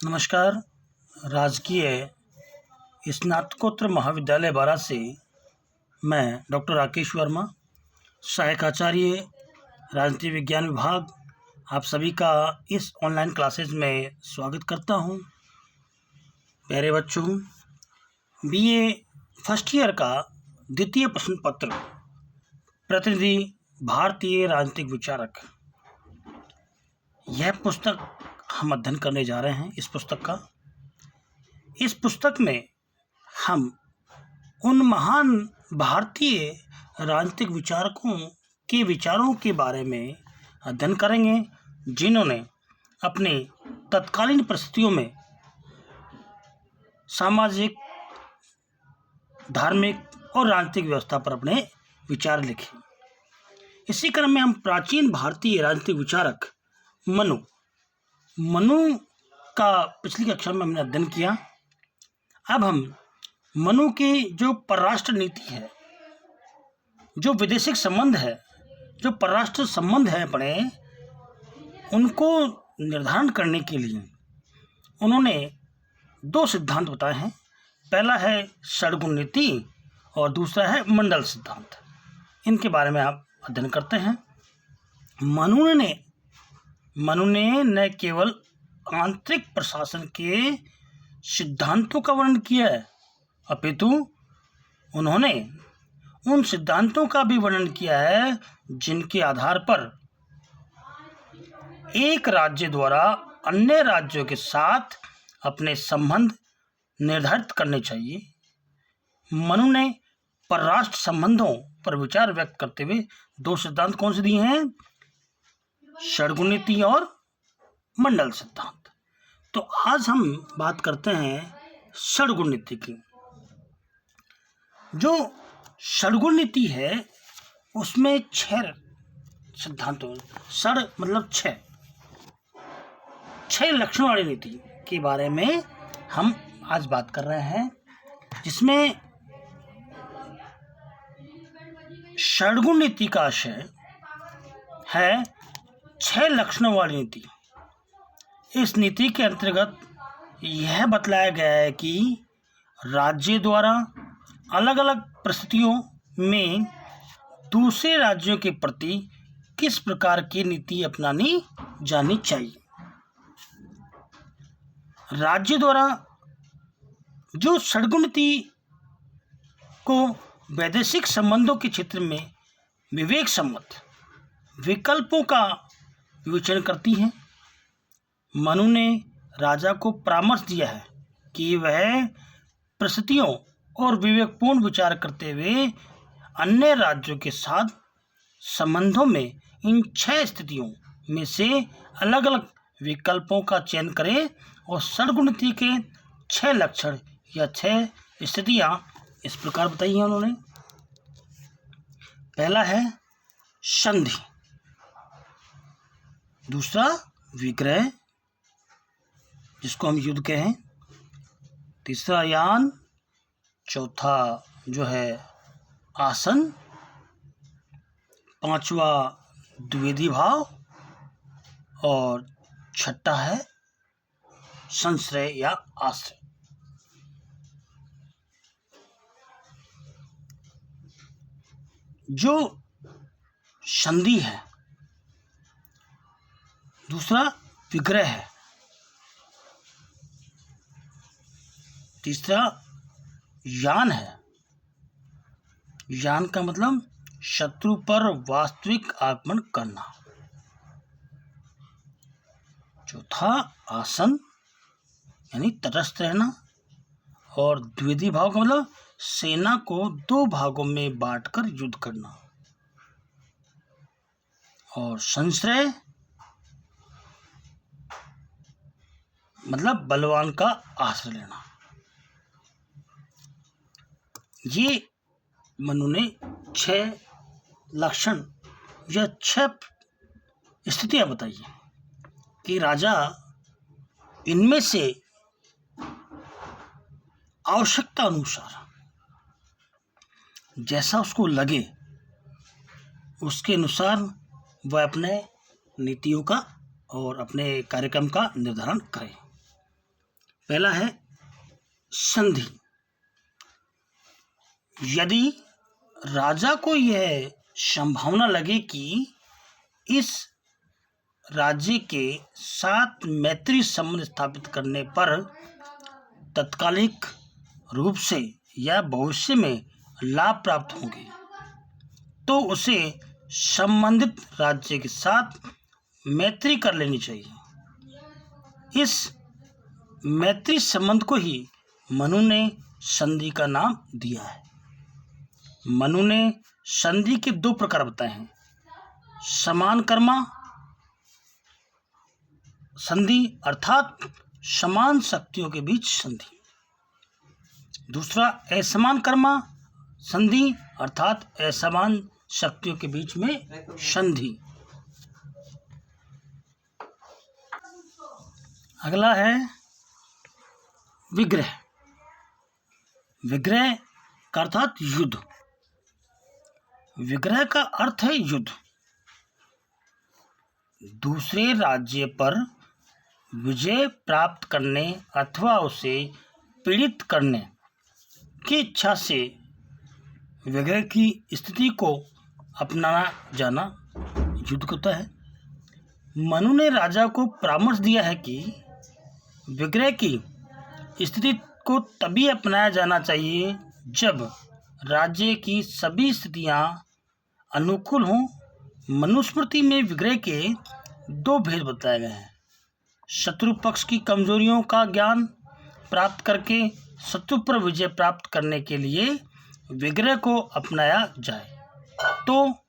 नमस्कार। राजकीय स्नातकोत्तर महाविद्यालय बारा से मैं डॉक्टर राकेश वर्मा, सहायक आचार्य राजनीति विज्ञान विभाग, आप सभी का इस ऑनलाइन क्लासेस में स्वागत करता हूं। प्यारे बच्चों, बीए फर्स्ट ईयर का द्वितीय प्रश्न पत्र, प्रतिनिधि भारतीय राजनीतिक विचारक, यह पुस्तक हम अध्ययन करने जा रहे हैं। इस पुस्तक में हम उन महान भारतीय राजनीतिक विचारकों के विचारों के बारे में अध्ययन करेंगे जिन्होंने अपनी तत्कालीन परिस्थितियों में सामाजिक, धार्मिक और राजनीतिक व्यवस्था पर अपने विचार लिखे। इसी क्रम में हम प्राचीन भारतीय राजनीतिक विचारक मनु का पिछली कक्षा में हमने अध्ययन किया। अब हम मनु की जो परराष्ट्र नीति है, जो विदेशिक संबंध है, जो परराष्ट्र संबंध है अपने, उनको निर्धारण करने के लिए उन्होंने दो सिद्धांत बताए हैं। पहला है षड्गुण नीति और दूसरा है मंडल सिद्धांत। इनके बारे में आप अध्ययन करते हैं। मनु ने न केवल आंतरिक प्रशासन के सिद्धांतों का वर्णन किया है, अपितु उन्होंने उन सिद्धांतों का भी वर्णन किया है जिनके आधार पर एक राज्य द्वारा अन्य राज्यों के साथ अपने संबंध निर्धारित करने चाहिए। मनु ने परराष्ट्र संबंधों पर विचार व्यक्त करते हुए दो सिद्धांत कौन से दिए हैं? षड्गुण नीति और मंडल सिद्धांत। तो आज हम बात करते हैं षड्गुण नीति की। जो षड्गुण नीति है उसमें 6 सिद्धांतों, षड मतलब 6 लक्षणों वाली नीति के बारे में हम आज बात कर रहे हैं, जिसमें षड्गुण नीति का आशय है 6 लक्षणों वाली नीति। इस नीति के अंतर्गत यह बतलाया गया है कि राज्य द्वारा अलग अलग परिस्थितियों में दूसरे राज्यों के प्रति किस प्रकार की नीति अपनानी जानी चाहिए। राज्य द्वारा जो षड्गुण नीति को वैदेशिक संबंधों के क्षेत्र में विवेक सम्मत विकल्पों का विवेचन करती हैं। मनु ने राजा को परामर्श दिया है कि वह परिस्थितियों और विवेकपूर्ण विचार करते हुए अन्य राज्यों के साथ संबंधों में इन 6 स्थितियों में से अलग अलग विकल्पों का चयन करे और षड्गुण नीति के 6 लक्षण या 6 स्थितियां इस प्रकार बताई हैं उन्होंने। पहला है संधि, दूसरा विग्रह जिसको हम युद्ध कहें, तीसरा यान, चौथा जो है आसन, पांचवा द्विवेदी भाव और छठा है संश्रय या आश्रय। जो संधि है, दूसरा विग्रह है, तीसरा यान है। यान का मतलब शत्रु पर वास्तविक आक्रमण करना। चौथा आसन यानी तटस्थ रहना, और द्विवेदी भाव का मतलब सेना को 2 भागों में बांटकर युद्ध करना, और संश्रय मतलब बलवान का आश्रय लेना। ये मनु ने 6 लक्षण या 6 स्थितियां बताई हैं कि राजा इनमें से आवश्यकता अनुसार जैसा उसको लगे उसके अनुसार वह अपने नीतियों का और अपने कार्यक्रम का निर्धारण करें। पहला है संधि। यदि राजा को यह संभावना लगे कि इस राज्य के साथ मैत्री संबंध स्थापित करने पर तत्कालिक रूप से या भविष्य में लाभ प्राप्त होंगे, तो उसे संबंधित राज्य के साथ मैत्री कर लेनी चाहिए। इस मैत्री संबंध को ही मनु ने संधि का नाम दिया है। मनु ने संधि के दो प्रकार बताए हैं, समान कर्मा संधि अर्थात समान शक्तियों के बीच संधि, दूसरा असमान कर्मा संधि अर्थात असमान शक्तियों के बीच में संधि। अगला है विग्रह। विग्रह का अर्थात युद्ध। विग्रह का अर्थ है युद्ध। दूसरे राज्य पर विजय प्राप्त करने अथवा उसे पीड़ित करने की इच्छा से विग्रह की स्थिति को अपनाना जाना युद्ध होता है। मनु ने राजा को परामर्श दिया है कि विग्रह की स्थिति को तभी अपनाया जाना चाहिए जब राज्य की सभी स्थितियां अनुकूल हों। मनुस्मृति में विग्रह के दो भेद बताए गए हैं। शत्रु पक्ष की कमजोरियों का ज्ञान प्राप्त करके शत्रु पर विजय प्राप्त करने के लिए विग्रह को अपनाया जाए, तो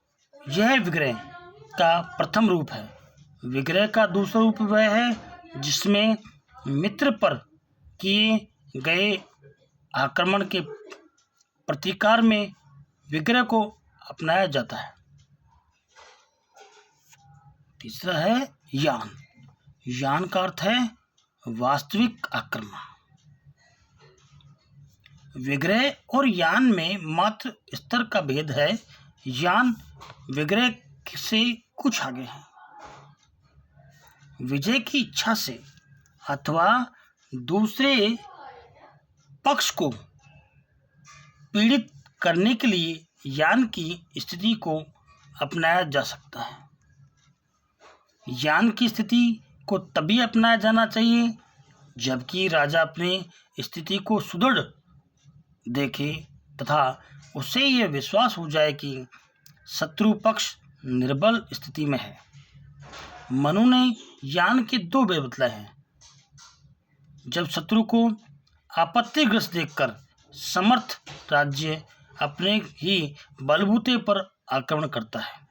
यह विग्रह का प्रथम रूप है। विग्रह का दूसरा रूप वह है जिसमें मित्र पर किए गए आक्रमण के प्रतिकार में विग्रह को अपनाया जाता है। तीसरा है यान। यान का अर्थ है वास्तविक आक्रमण। विग्रह और यान में मात्र स्तर का भेद है। यान विग्रह से कुछ आगे है। विजय की इच्छा से अथवा दूसरे पक्ष को पीड़ित करने के लिए यान की स्थिति को अपनाया जा सकता है। यान की स्थिति को तभी अपनाया जाना चाहिए जबकि राजा अपनी स्थिति को सुदृढ़ देखे तथा उसे यह विश्वास हो जाए कि शत्रु पक्ष निर्बल स्थिति में है। मनु ने यान के दो भेद बतलाए हैं। जब शत्रु को आपत्तिग्रस्त देखकर समर्थ राज्य अपने ही बलबूते पर आक्रमण करता है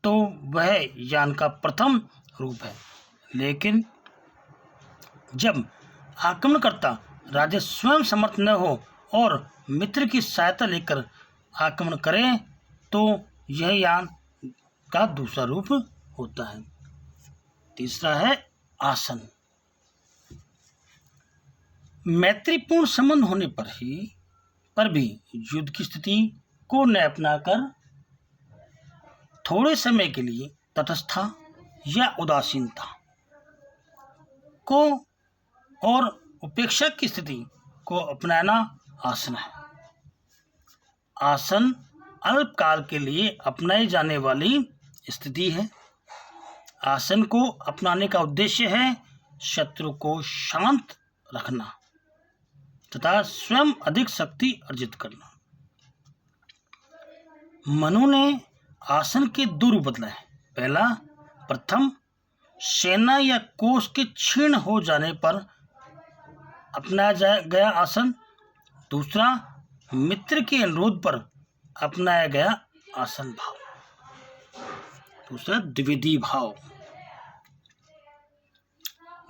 तो वह यान का प्रथम रूप है। लेकिन जब आक्रमणकर्ता राज्य स्वयं समर्थ न हो और मित्र की सहायता लेकर आक्रमण करे तो यह यान का दूसरा रूप होता है। तीसरा है आसन। मैत्रीपूर्ण संबंध होने पर भी युद्ध की स्थिति को न अपनाकर थोड़े समय के लिए तटस्थता या उदासीनता को और उपेक्षा की स्थिति को अपनाना आसन है। आसन अल्पकाल के लिए अपनाई जाने वाली स्थिति है। आसन को अपनाने का उद्देश्य है शत्रु को शांत रखना तथा स्वयं अधिक शक्ति अर्जित करना। मनु ने आसन के दो रूप बतलाए। पहला, प्रथम सेना या कोष के क्षीण हो जाने पर अपनाया गया आसन। दूसरा, मित्र के अनुरोध पर अपनाया गया आसन भाव। दूसरा, द्विविधि भाव।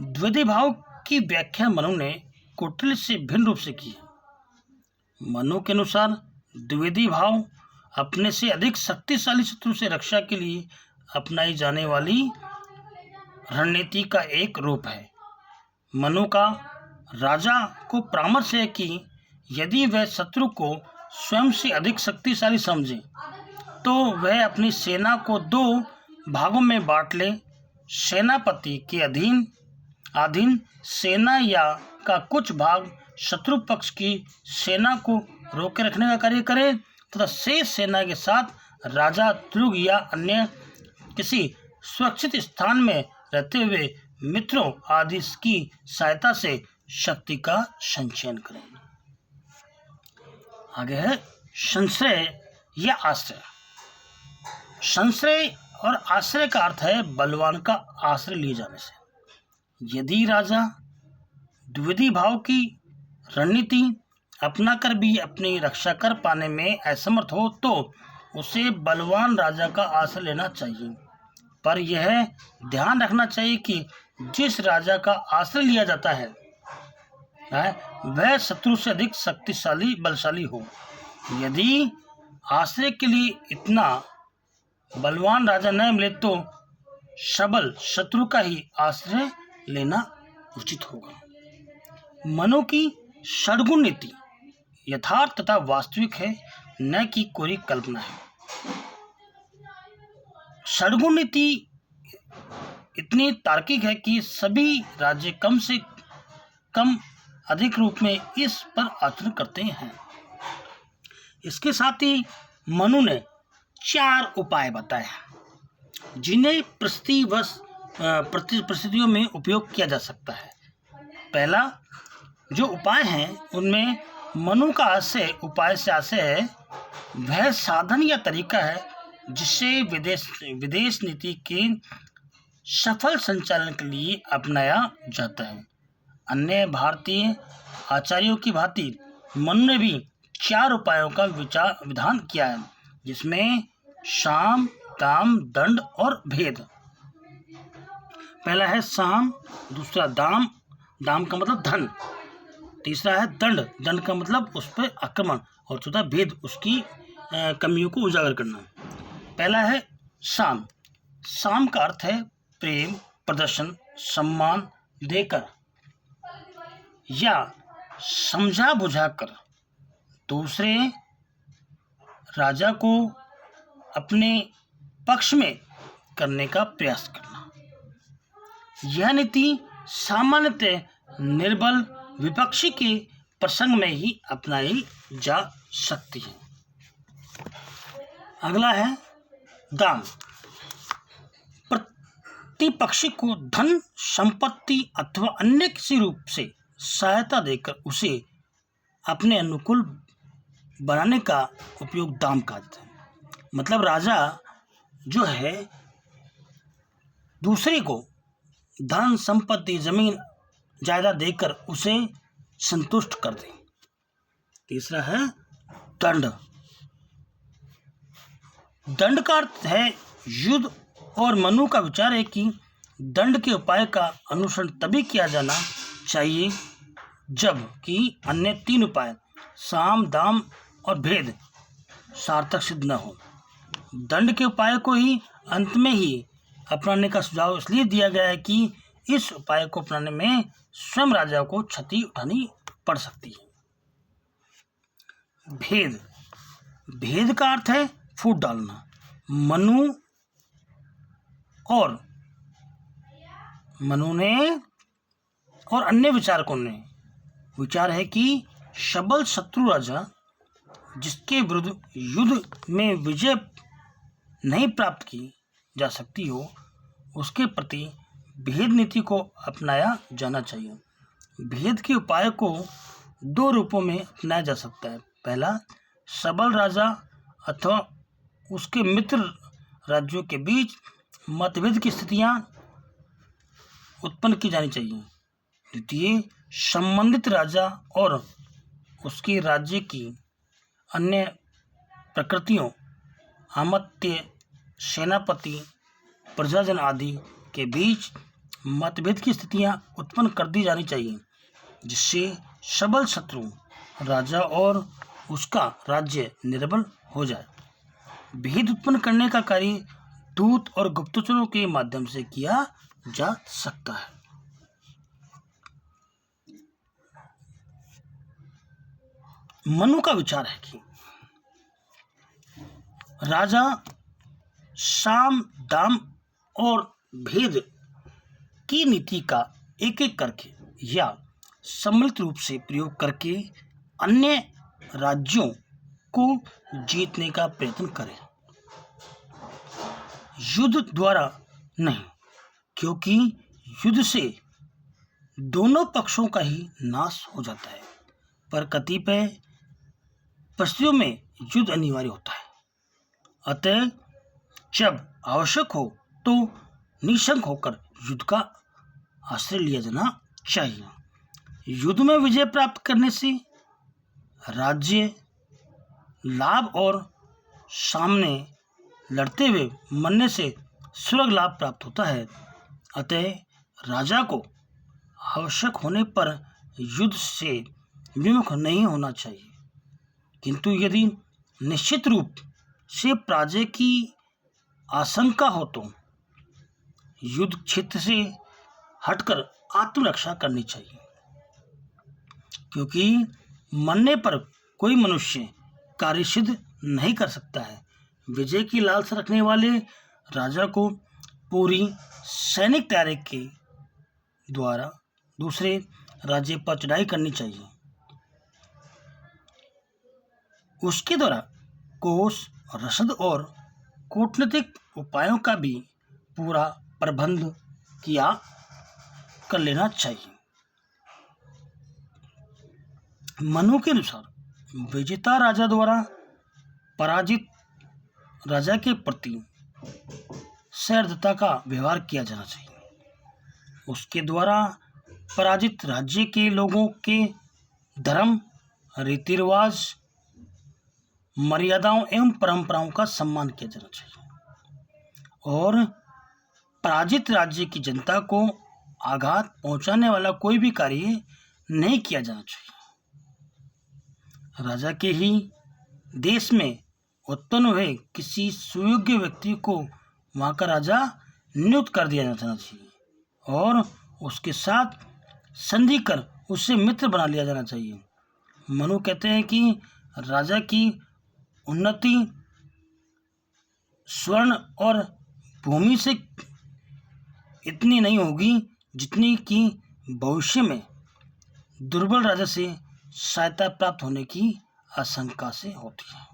द्विविधि भाव की व्याख्या मनु ने कौटिल्य से भिन्न रूप से की है। मनु के अनुसार द्विविधि भाव अपने से अधिक शक्तिशाली शत्रु से रक्षा के लिए अपनाई जाने वाली रणनीति का एक रूप है। मनु का राजा को परामर्श है कि यदि वह शत्रु को स्वयं से अधिक शक्तिशाली समझे तो वह अपनी सेना को दो भागों में बांट ले। सेनापति के अधीन सेना या का कुछ भाग शत्रु पक्ष की सेना को रोके रखने का कार्य करे तथा शेष सेना के साथ राजा दुर्ग या अन्य किसी सुरक्षित स्थान में रहते हुए मित्रों आदि की सहायता से शक्ति का संचयन करें। आगे है संश्रय या आश्रय। संश्रय और आश्रय का अर्थ है बलवान का आश्रय लिए जाने से। यदि राजा द्विविधि भाव की रणनीति अपनाकर भी अपनी रक्षा कर पाने में असमर्थ हो तो उसे बलवान राजा का आश्रय लेना चाहिए, पर यह ध्यान रखना चाहिए कि जिस राजा का आश्रय लिया जाता है वह शत्रु से अधिक शक्तिशाली बलशाली हो। यदि आश्रय के लिए इतना बलवान राजा न मिले तो सबल शत्रु का ही आश्रय लेना उचित होगा। मनु की षड्गुण नीति यथार्थ तथा वास्तविक है, न कि कोई कल्पना है। षड्गुण नीति इतनी तार्किक है कि सभी राज्य कम से कम अधिक रूप में इस पर आचरण करते हैं। इसके साथ ही मनु ने 4 उपाय बताए जिन्हें परिस्थितियों में उपयोग किया जा सकता है। पहला जो उपाय है उनमें मनु का उपाय से आशय है वह साधन या तरीका है जिसे विदेश नीति के सफल संचालन के लिए अपनाया जाता है। अन्य भारतीय आचार्यों की भांति मनु ने भी 4 उपायों का विधान किया है, जिसमें साम, दाम, दंड और भेद। पहला है साम, दूसरा दाम, दाम का मतलब धन, तीसरा है दंड, दंड का मतलब उस पर आक्रमण, और चौथा भेद, उसकी कमियों को उजागर करना। पहला है साम। साम का अर्थ है प्रेम, प्रदर्शन, सम्मान देकर या समझा बुझाकर दूसरे राजा को अपने पक्ष में करने का प्रयास करना। यह नीति सामान्यतः निर्बल विपक्षी के प्रसंग में ही अपनाई जा सकती है। अगला है दाम। प्रतिपक्षी को धन, संपत्ति अथवा अन्य किसी रूप से सहायता देकर उसे अपने अनुकूल बनाने का उपयोग दाम का है। मतलब राजा जो है दूसरे को धन, संपत्ति, जमीन, जायदाद देकर उसे संतुष्ट कर दे। तीसरा है दंड। दंड का अर्थ है युद्ध, और मनु का विचार है कि दंड के उपाय का अनुसरण तभी किया जाना चाहिए जब कि अन्य 3 उपाय साम, दाम और भेद सार्थक सिद्ध न हो। दंड के उपाय को ही अंत में ही अपनाने का सुझाव इसलिए दिया गया है कि इस उपाय को अपनाने में स्वयं राजा को क्षति उठानी पड़ सकती है। भेद। भेद का अर्थ है फूट डालना। मनु ने और अन्य विचारकों ने विचार है कि सबल शत्रु राजा जिसके विरुद्ध युद्ध में विजय नहीं प्राप्त की जा सकती हो उसके प्रति भेद नीति को अपनाया जाना चाहिए। भेद के उपाय को 2 रूपों में अपनाया जा सकता है। पहला, सबल राजा अथवा उसके मित्र राज्यों के बीच मतभेद की स्थितियां उत्पन्न की जानी चाहिए। द्वितीय, संबंधित राजा और उसके राज्य की अन्य प्रकृतियों, अमात्य, सेनापति, प्रजाजन आदि के बीच मतभेद की स्थितियां उत्पन्न कर दी जानी चाहिए, जिससे सबल शत्रु राजा और उसका राज्य निर्बल हो जाए। भेद उत्पन्न करने का कार्य दूत और गुप्तचरों के माध्यम से किया जा सकता है। मनु का विचार है कि राजा साम, दाम और भेद की नीति का एक एक करके या सम्मिलित रूप से प्रयोग करके अन्य राज्यों को जीतने का प्रयत्न करें, युद्ध द्वारा नहीं, क्योंकि युद्ध से दोनों पक्षों का ही नाश हो जाता है, पर कतिपय परिस्थितियों में युद्ध अनिवार्य होता है। अतः जब आवश्यक हो तो निशंक होकर युद्ध का आश्रय लिया जाना चाहिए। युद्ध में विजय प्राप्त करने से राज्य लाभ और सामने लड़ते हुए मरने से स्वर्ग लाभ प्राप्त होता है। अतः राजा को आवश्यक होने पर युद्ध से विमुख नहीं होना चाहिए, किंतु यदि निश्चित रूप से पराजय की आशंका हो तो युद्ध क्षेत्र से हटकर आत्मरक्षा करनी चाहिए, क्योंकि मरने पर कोई मनुष्य कार्य सिद्ध नहीं कर सकता है। विजय की लालसा रखने वाले राजा को पूरी सैनिक तैयारी के द्वारा दूसरे राज्य पर चढ़ाई करनी चाहिए। उसके द्वारा कोष, रसद और कूटनीतिक उपायों का भी पूरा प्रबंध किया कर लेना चाहिए। मनु के अनुसार विजेता राजा द्वारा पराजित राजा के प्रति सौहार्दता का व्यवहार किया जाना चाहिए। उसके द्वारा पराजित राज्य के लोगों के धर्म, रीति रिवाज, मर्यादाओं एवं परंपराओं का सम्मान किया जाना चाहिए और पराजित राज्य की जनता को आघात पहुंचाने वाला कोई भी कार्य नहीं किया जाना चाहिए। राजा के ही देश में उत्पन्न हुए किसी सुयोग्य व्यक्ति को वहाँ का राजा नियुक्त कर दिया जाना चाहिए और उसके साथ संधि कर उससे मित्र बना लिया जाना चाहिए। मनु कहते हैं कि राजा की उन्नति स्वर्ण और भूमि से इतनी नहीं होगी जितनी कि भविष्य में दुर्बल राजा से सहायता प्राप्त होने की आशंका से होती है।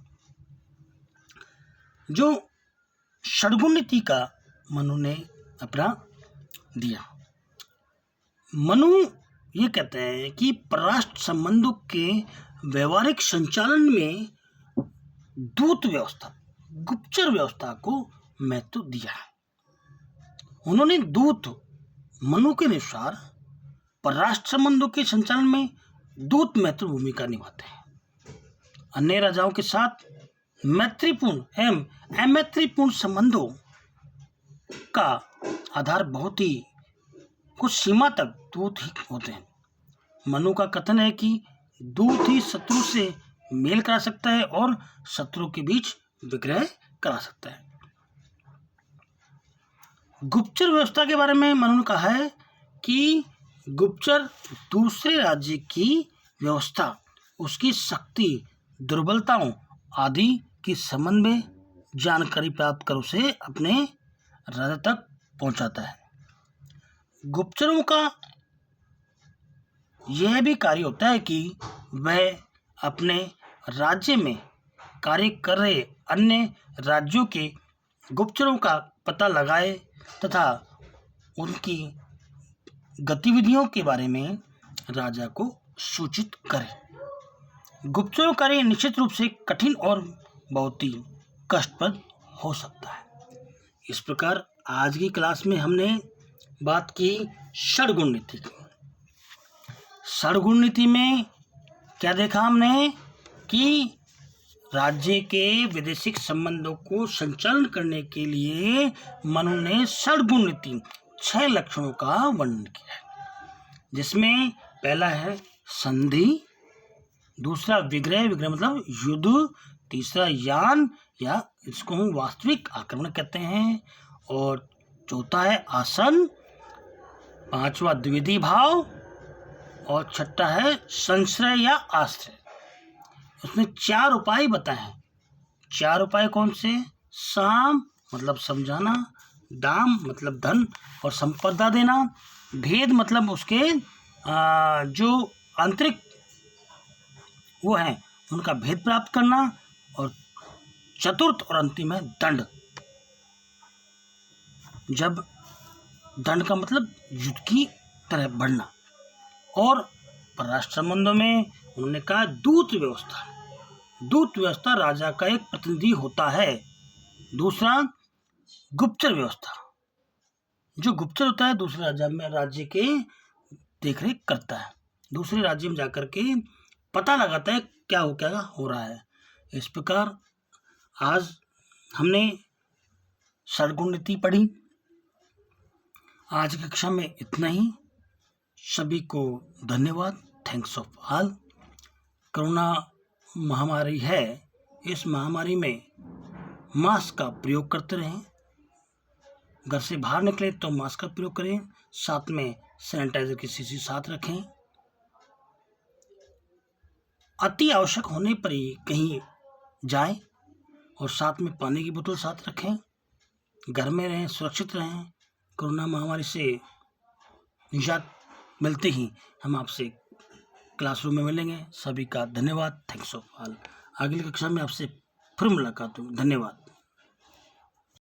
जो षड्गुण नीति का मनु ने अपना दिया। मनु ये कहते हैं कि परराष्ट्र संबंधों के व्यवहारिक संचालन में दूत व्यवस्था, गुप्तचर व्यवस्था को महत्व दिया है। उन्होंने दूत मनु के अनुसार परराष्ट्र संबंधों के संचालन में दूत महत्वपूर्ण भूमिका निभाते हैं। अन्य राजाओं के साथ मैत्रीपूर्ण एवं अमैत्रीपूर्ण संबंधों का आधार बहुत ही कुछ सीमा तक दूत ही होते हैं। मनु का कथन है कि दूत ही शत्रु से मेल करा सकता है और शत्रु के बीच विग्रह करा सकता है। गुप्तचर व्यवस्था के बारे में मनु ने कहा है कि गुप्तचर दूसरे राज्य की व्यवस्था, उसकी शक्ति, दुर्बलताओं आदि के संबंध में जानकारी प्राप्त कर उसे अपने राजा तक पहुंचाता है। गुप्तचरों का यह भी कार्य होता है कि वह अपने राज्य में कार्य कर रहे अन्य राज्यों के गुप्तचरों का पता लगाए तथा उनकी गतिविधियों के बारे में राजा को सूचित करे। गुप्तचरों कार्य निश्चित रूप से कठिन और बहुत ही कष्टप्रद हो सकता है। इस प्रकार आज की क्लास में हमने बात की षड्गुण नीति की। षड्गुण नीति में क्या देखा हमने कि राज्य के वैदेशिक संबंधों को संचालन करने के लिए मनु ने षड्गुण नीति 6 लक्षणों का वर्णन किया है, जिसमें पहला है संधि, दूसरा विग्रह, विग्रह मतलब युद्ध, तीसरा यान या इसको हम वास्तविक आक्रमण कहते हैं, और चौथा है आसन, पांचवा द्विविधि भाव और छठा है संश्रय या आश्रय। उसमें 4 उपाय बताए हैं। 4 उपाय कौन से? साम मतलब समझाना, दाम मतलब धन और संपदा देना, भेद मतलब उसके जो आंतरिक वो हैं उनका भेद प्राप्त करना, और चतुर्थ और अंतिम है दंड। जब दंड का मतलब युद्ध की तरह बढ़ना। और परराष्ट्र संबंधों में उन्होंने कहा दूत व्यवस्था। दूत व्यवस्था राजा का एक प्रतिनिधि होता है। दूसरा गुप्तचर व्यवस्था, जो गुप्तचर होता है दूसरे राज्य के देखरेख करता है, दूसरे राज्य में जाकर के पता लगाता है क्या हो रहा है। इस प्रकार आज हमने षड्गुण नीति पढ़ी। आज की कक्षा में इतना ही। सभी को धन्यवाद। Thanks of all. कोरोना महामारी है, इस महामारी में मास्क का प्रयोग करते रहें। घर से बाहर निकले तो मास्क का प्रयोग करें, साथ में सैनिटाइजर की शीशी साथ रखें। अति आवश्यक होने पर ही कहीं जाएं और साथ में पानी की बोतल साथ रखें। घर में रहें, सुरक्षित रहें। कोरोना महामारी से निजात मिलते ही हम आपसे क्लासरूम में मिलेंगे। सभी का धन्यवाद। Thanks of all. अगली कक्षा में आपसे फिर मुलाकात होगी। धन्यवाद।